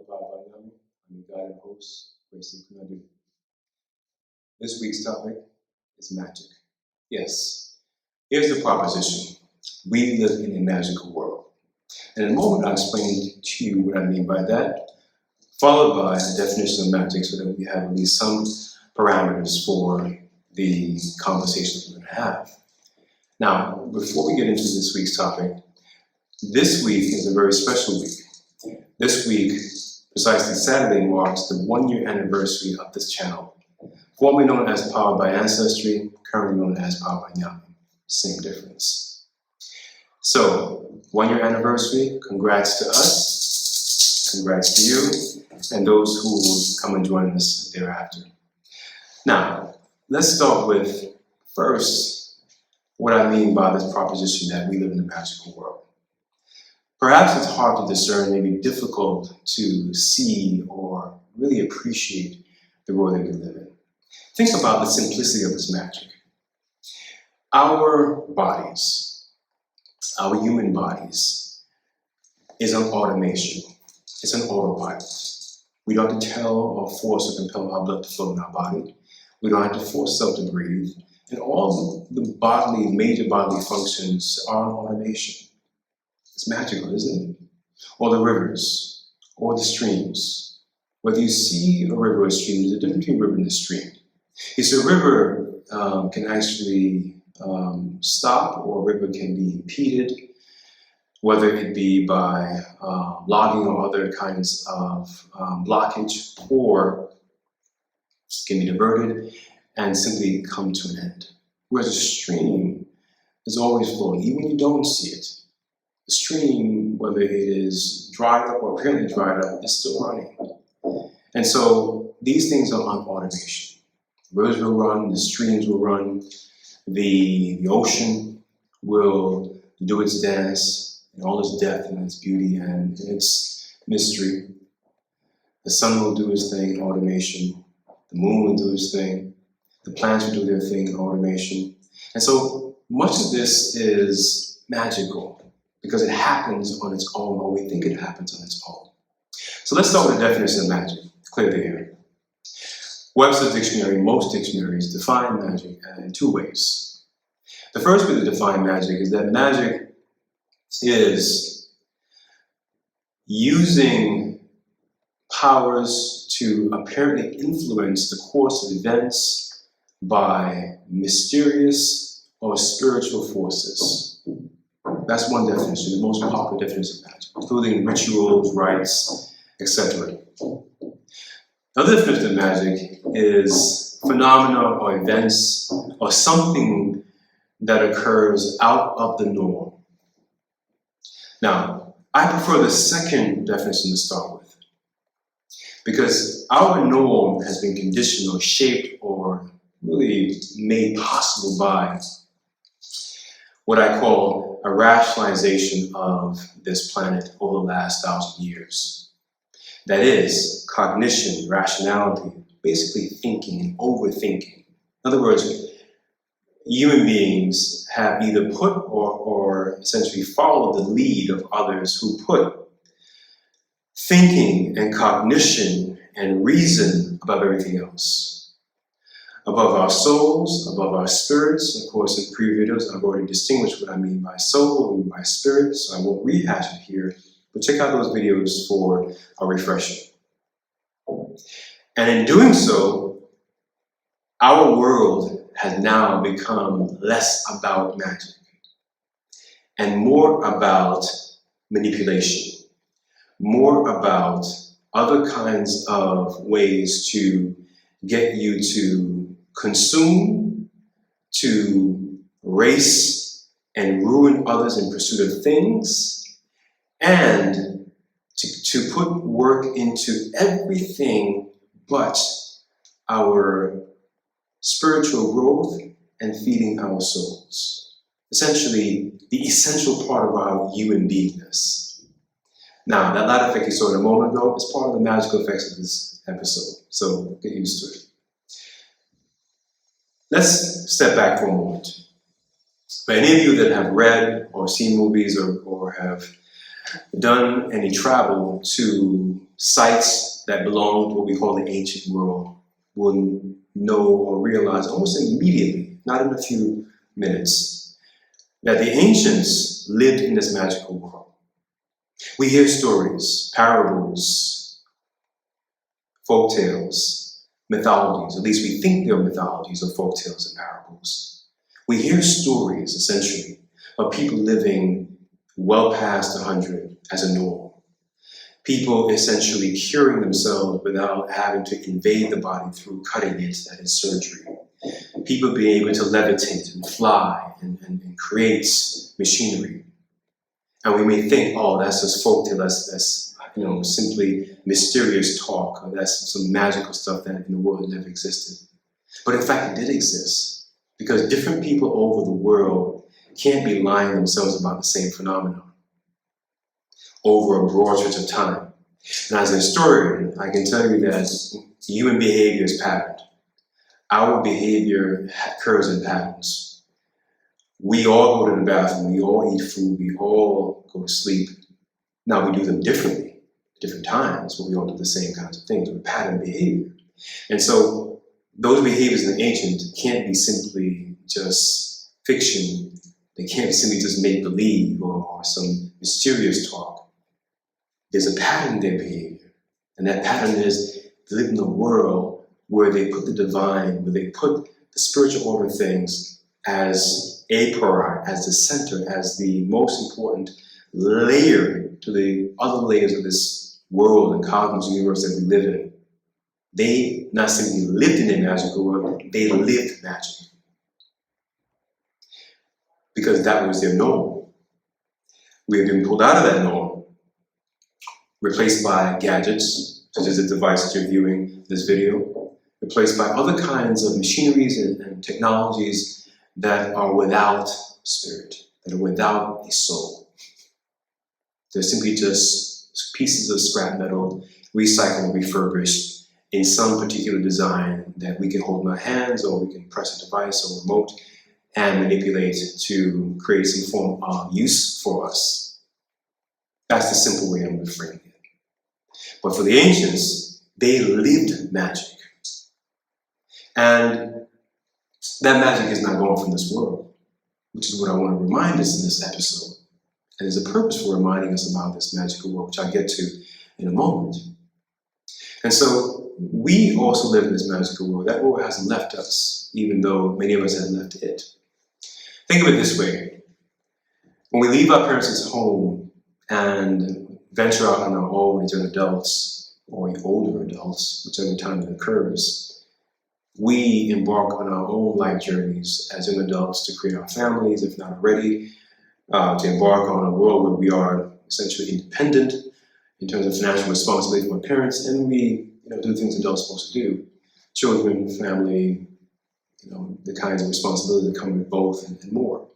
powered by Nyame. I'm your guide and host, Gracie Kunadu. This week's topic is magic. Yes, here's the proposition. We live in a magical world. And in a moment, I'll explain to you what I mean by that, followed by a definition of magic so that we have at least some parameters for the conversations we're going to have. Now, before we get into this week's topic, this week is a very special week. This week, precisely Saturday, marks the 1-year anniversary of this channel, formerly known as Powered by Ancestry, currently known as Powered by Nyame. Same difference. So, 1-year anniversary, congrats to us, congrats to you, and those who will come and join us thereafter. Now, let's start with, first, what I mean by this proposition that we live in a magical world. Perhaps it's hard to discern, maybe difficult to see or really appreciate the world that we live in. Think about the simplicity of this magic. Our bodies, our human bodies, is an automation. It's an autopilot. We don't have to tell or force or compel our blood to flow in our body. We don't have to force ourselves to breathe. And all the major bodily functions are an automation. It's magical, isn't it? Or the rivers, or the streams. Whether you see a river or a stream, there's a difference between a river and a stream. It's a river can actually stop, or a river can be impeded, whether it be by logging or other kinds of blockage, or can be diverted and simply come to an end. Whereas a stream is always flowing, even when you don't see it. The stream, whether it is dried up or apparently dried up, is still running. And so these things are on automation. The rivers will run, the streams will run, the ocean will do its dance in all its depth and its beauty and its mystery. The sun will do its thing in automation. The moon will do its thing. The planets will do their thing in automation. And so much of this is magical, because it happens on its own, or we think it happens on its own. So let's start with the definition of magic, clearly here. Webster's dictionary, most dictionaries, define magic in 2 ways. The first way to define magic is that magic is using powers to apparently influence the course of events by mysterious or spiritual forces. That's one definition, the most popular definition of magic, including rituals, rites, etc. Another definition of magic is phenomena or events or something that occurs out of the norm. Now, I prefer the second definition to start with, because our norm has been conditioned or shaped or really made possible by what I call a rationalization of this planet over the last 1,000 years. That is, cognition, rationality, basically thinking and overthinking. In other words, human beings have either put or essentially followed the lead of others who put thinking and cognition and reason above everything else. Above our souls, above our spirits. Of course, in previous videos, I've already distinguished what I mean by soul and by spirit, so I won't rehash it here, but check out those videos for a refresher. And in doing so, our world has now become less about magic and more about manipulation, more about other kinds of ways to get you to consume, to race and ruin others in pursuit of things, and to put work into everything but our spiritual growth and feeding our souls. Essentially, the essential part of our human beingness. Now, that latter effect you saw a moment ago is part of the magical effects of this episode, so get used to it. Let's step back for a moment. For any of you that have read or seen movies or have done any travel to sites that belong to what we call the ancient world will know or realize almost immediately, not in a few minutes, that the ancients lived in this magical world. We hear stories, parables, folk tales, mythologies, at least we think they're mythologies or folk tales and parables. We hear stories, essentially, of people living well past 100 as a norm. People essentially curing themselves without having to invade the body through cutting it, that is surgery. People being able to levitate and fly and create machinery. And we may think, oh, that's just folktale, that's simply mysterious talk, or that's some magical stuff that in the world never existed. But in fact, it did exist, because different people over the world can't be lying themselves about the same phenomenon over a broad stretch of time. And as a historian, I can tell you that human behavior is patterned. Our behavior occurs in patterns. We all go to the bathroom, we all eat food, we all go to sleep. Now, we do them differently at different times, but we all do the same kinds of things. We're pattern behavior. And so those behaviors in the ancient can't be simply just fiction. They can't be simply just make-believe or some mysterious talk. There's a pattern in their behavior. And that pattern is to live in a world where they put the divine, where they put the spiritual order of things as a priori, as the center, as the most important layer to the other layers of this world and cosmos universe that we live in. They not simply lived in a magical world, they lived magic. Because that was their norm. We have been pulled out of that norm, replaced by gadgets, such as the device that you're viewing this video, replaced by other kinds of machineries and technologies that are without spirit, that are without a soul. They're simply just pieces of scrap metal, recycled and refurbished in some particular design that we can hold in our hands, or we can press a device or remote and manipulate to create some form of use for us. That's the simple way I'm reframing it. But for the ancients, they lived magic. And that magic is not going from this world, which is what I want to remind us in this episode. And there's a purpose for reminding us about this magical world, which I'll get to in a moment. And so we also live in this magical world. That world hasn't left us, even though many of us have left it. Think of it this way. When we leave our parents' home and venture out on our own as young adults, or older adults, whichever time it occurs, we embark on our own life journeys as young adults to create our families, if not already, to embark on a world where we are essentially independent in terms of financial responsibility for our parents, and we do things adults are supposed to do. Children, family, the kinds of responsibilities that come with both and more.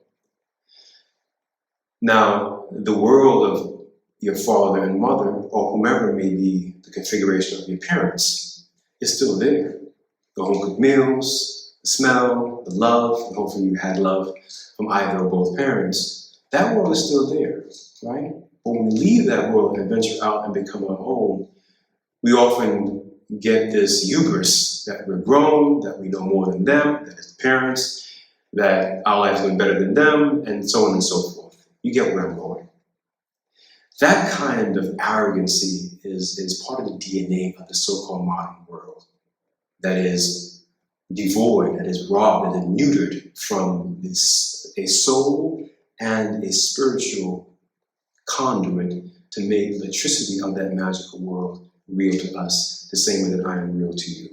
Now, the world of your father and mother, or whomever may be the configuration of your parents, is still there. The home-cooked meals, the smell, the love, and hopefully you had love from either or both parents. That world is still there, right? But when we leave that world and venture out and become our own, we often get this hubris that we're grown, that we know more than them, that as parents, that our life is doing better than them, and so on and so forth. You get where I'm going. That kind of arrogancy is part of the DNA of the so-called modern world that is devoid, that is robbed, that is neutered from a soul and a spiritual conduit to make the electricity of that magical world real to us, the same way that I am real to you.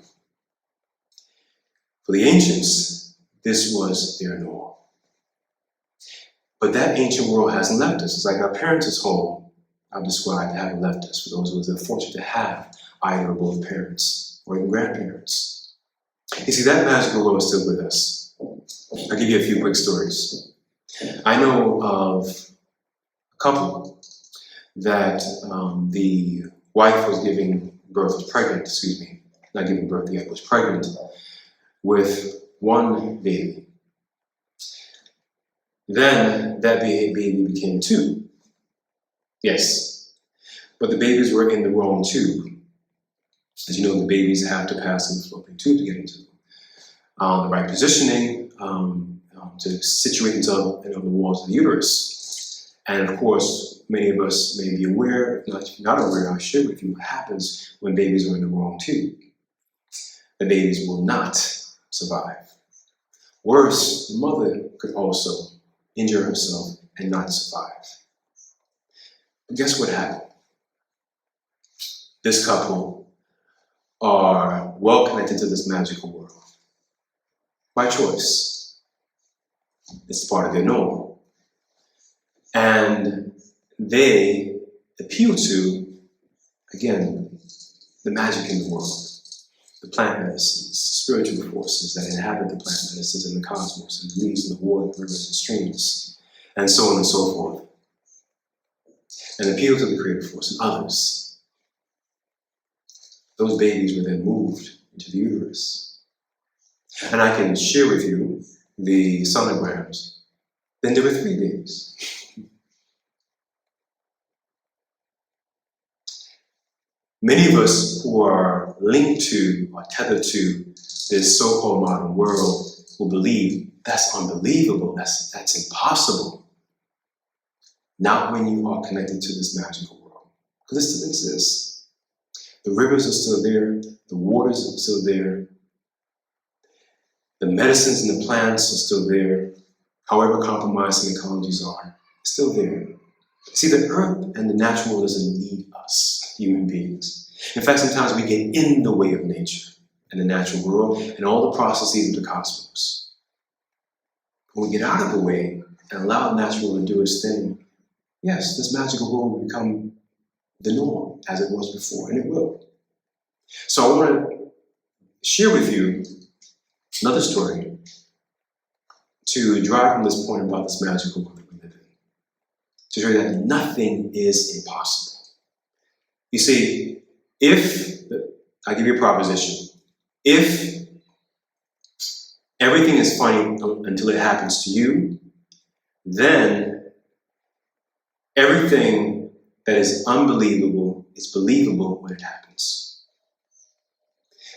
For the ancients, this was their norm. But that ancient world hasn't left us. It's like our parents' home, I've described, haven't left us, for those of us that are fortunate to have either or both parents or even grandparents. You see, that magical world is still with us. I'll give you a few quick stories. I know of a couple that the wife was pregnant with one baby. Then that baby became two. Yes. But the babies were in the wrong tube. As you know, the babies have to pass in the fallopian tube to get into the right positioning to situate themselves on the walls of the uterus. And of course, many of us may be aware, if not aware, I'll share with you what happens when babies are in the wrong tube. The babies will not survive. Worse, the mother could also injure herself and not survive. But guess what happened? This couple are well connected to this magical world. By choice. It's part of their norm. And they appeal to, again, the magic in the world, the plant medicines, spiritual forces that inhabit the plant medicines in the cosmos, and the leaves and the water, rivers and streams, and so on and so forth. And appeal to the creative force and others. Those babies were then moved into the uterus. And I can share with you the sonograms. Then there were 3 babies. Many of us who are linked to or tethered to this so-called modern world will believe that's unbelievable, that's impossible. Not when you are connected to this magical world, because it still exists. The rivers are still there, the waters are still there, the medicines and the plants are still there, however compromised the ecologies are, still there. See, the earth and the natural world doesn't need us, human beings. In fact, sometimes we get in the way of nature and the natural world and all the processes of the cosmos. When we get out of the way and allow the natural world to do its thing, yes, this magical world will become the norm as it was before, and it will. So I want to share with you another story to drive from this point about this magical world that we live in, to show you that nothing is impossible. You see, I give you a proposition, if everything is funny until it happens to you, then everything that is unbelievable is believable when it happens.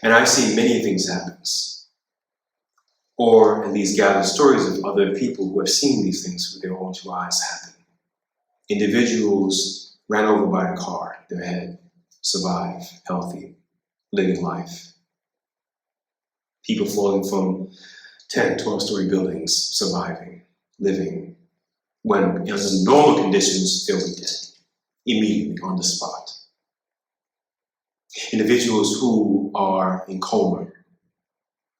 And I've seen many things happen, or at least gathered stories of other people who have seen these things with their own 2 eyes happen. Individuals ran over by a car, their head, survive, healthy, living life. People falling from 10, 12-story buildings, surviving, living, when under normal conditions, they'll be dead, immediately on the spot. Individuals who are in coma,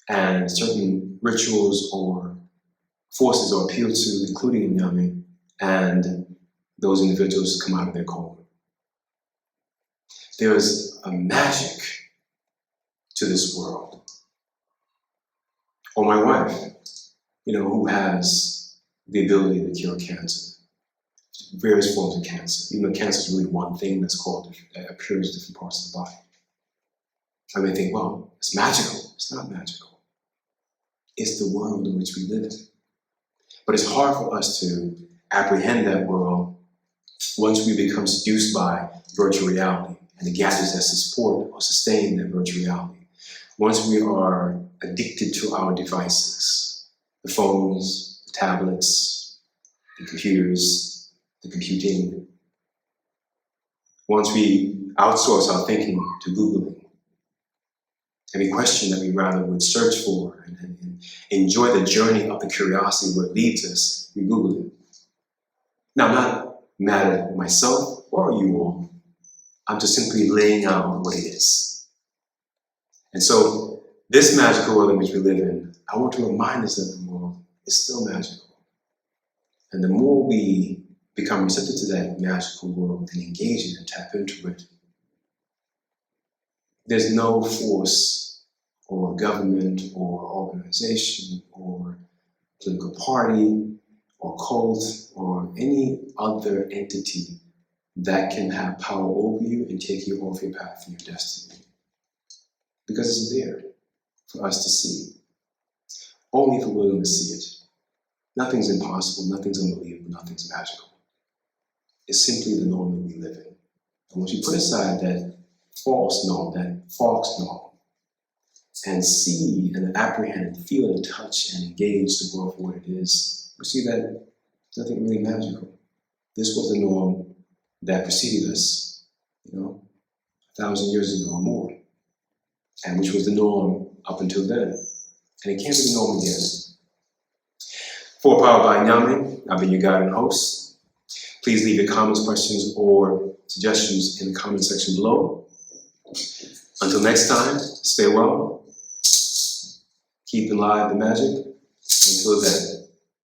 and certain rituals or forces are appealed to, including Nyame, and those individuals come out of their coma. There is a magic to this world. Or my wife, who has the ability to cure cancer, various forms of cancer. Even though cancer is really one thing that appears in different parts of the body. I may think, well, it's magical. It's not magical. It's the world in which we live in. But it's hard for us to apprehend that world once we become seduced by virtual reality and the gadgets that support or sustain that virtual reality. Once we are addicted to our devices, the phones, the tablets, the computers, the computing. Once we outsource our thinking to Googling, every question that we rather would search for and enjoy the journey of the curiosity where it leads us, we Google it. Now, I'm not mad at myself or you all. I'm just simply laying out what it is. And so, this magical world in which we live in, I want to remind us that the world is still magical. And the more we become receptive to that magical world and engage it and tap into it, there's no force or government or organization or political party or cult or any other entity that can have power over you and take you off your path and your destiny. Because it's there for us to see. Only if we're willing to see it. Nothing's impossible, nothing's unbelievable, nothing's magical. It's simply the norm that we live in. And once you put aside that false norm, and see and apprehend and feel and touch and engage the world for what it is, we see that there's nothing really magical. This was the norm that preceded us, 1,000 years ago or more, and which was the norm up until then. And it can't be the norm again. For Powered by Nyame, I've been your guide and host. Please leave your comments, questions, or suggestions in the comment section below. Until next time, stay well, keep alive the magic. Until then.